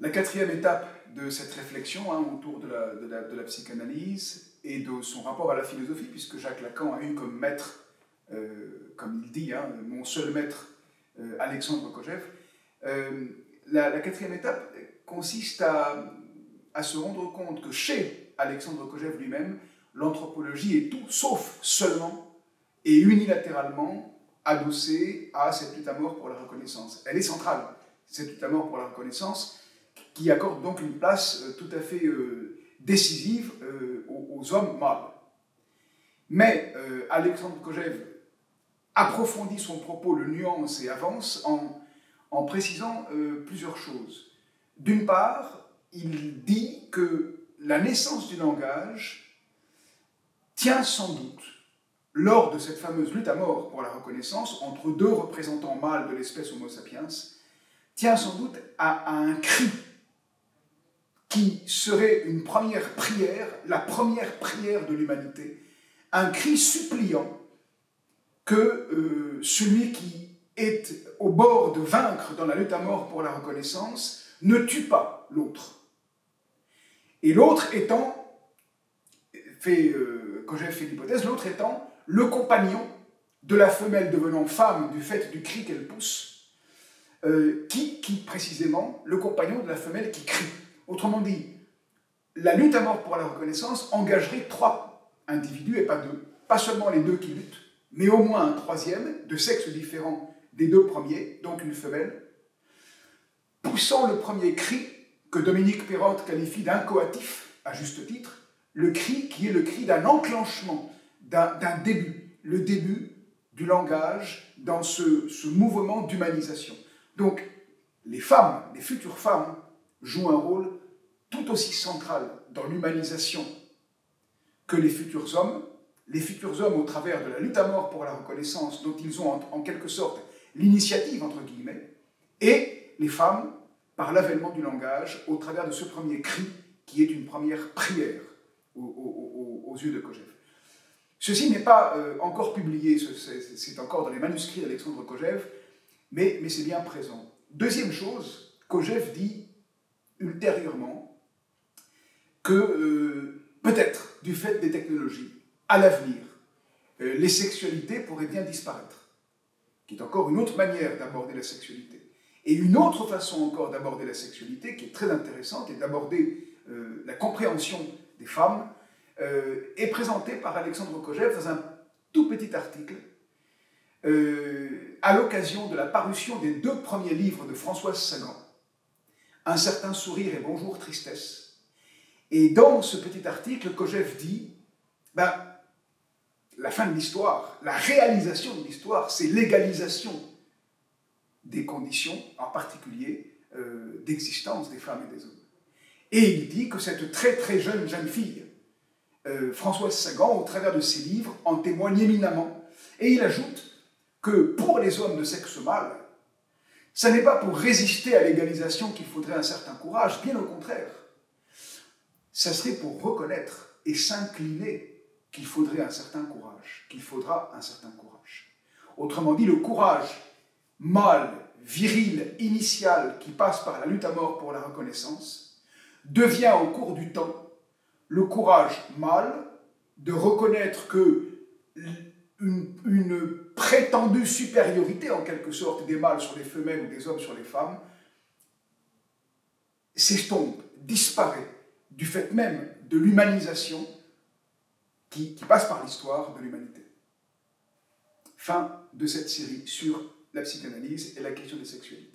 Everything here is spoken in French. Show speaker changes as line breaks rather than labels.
La quatrième étape de cette réflexion autour de la psychanalyse et de son rapport à la philosophie, puisque Jacques Lacan a eu comme maître, comme il dit, mon seul maître, Alexandre Kojève. La quatrième étape consiste à se rendre compte que chez Alexandre Kojève lui-même, l'anthropologie est tout sauf seulement et unilatéralement adossée à cette lutte à mort pour la reconnaissance. Elle est centrale, cette lutte à mort pour la reconnaissance, qui accorde donc une place tout à fait décisive aux hommes mâles. Mais Alexandre Kojève approfondit son propos, le nuance et avance en précisant plusieurs choses. D'une part, il dit que la naissance du langage tient sans doute, lors de cette fameuse lutte à mort pour la reconnaissance entre deux représentants mâles de l'espèce Homo sapiens, tient sans doute à un cri qui serait une première prière, la première prière de l'humanité, un cri suppliant que celui qui est au bord de vaincre dans la lutte à mort pour la reconnaissance ne tue pas l'autre. Et l'autre étant, Kojève fait l'hypothèse, l'autre étant le compagnon de la femelle devenant femme du fait du cri qu'elle pousse, qui précisément, le compagnon de la femelle qui crie. Autrement dit, la lutte à mort pour la reconnaissance engagerait trois individus et pas deux. Pas seulement les deux qui luttent, mais au moins un troisième, de sexe différent des deux premiers, donc une femelle, poussant le premier cri que Dominique Perrotte qualifie d'incoatif, à juste titre, le cri qui est le cri d'un enclenchement, d'un début, le début du langage dans ce mouvement d'humanisation. Donc, les femmes, les futures femmes, jouent un rôle tout aussi central dans l'humanisation que les futurs hommes au travers de la lutte à mort pour la reconnaissance dont ils ont en quelque sorte l'initiative, entre guillemets, et les femmes par l'avènement du langage au travers de ce premier cri qui est une première prière aux yeux de Kojève. Ceci n'est pas encore publié, c'est encore dans les manuscrits d'Alexandre Kojève, mais c'est bien présent. Deuxième chose, Kojève dit ultérieurement que peut-être, du fait des technologies, à l'avenir, les sexualités pourraient bien disparaître, qui est encore une autre manière d'aborder la sexualité. Et une autre façon encore d'aborder la sexualité, qui est très intéressante, et d'aborder la compréhension des femmes, est présentée par Alexandre Kojève dans un tout petit article à l'occasion de la parution des deux premiers livres de Françoise Sagan, Un certain sourire et Bonjour tristesse. Et dans ce petit article, Kojève dit la fin de l'histoire, la réalisation de l'histoire, c'est l'égalisation des conditions, en particulier d'existence des femmes et des hommes. Et il dit que cette très très jeune fille, Françoise Sagan, au travers de ses livres, en témoigne éminemment. Et il ajoute que pour les hommes de sexe mâle, ce n'est pas pour résister à l'égalisation qu'il faudrait un certain courage, bien au contraire. Ça serait pour reconnaître et s'incliner qu'il faudrait un certain courage, qu'il faudra un certain courage. Autrement dit, le courage mâle, viril, initial, qui passe par la lutte à mort pour la reconnaissance, devient au cours du temps le courage mâle de reconnaître que une prétendue supériorité, en quelque sorte, des mâles sur les femelles ou des hommes sur les femmes, s'estompe, disparaît, du fait même de l'humanisation qui passe par l'histoire de l'humanité. Fin de cette série sur la psychanalyse et la question des sexualités.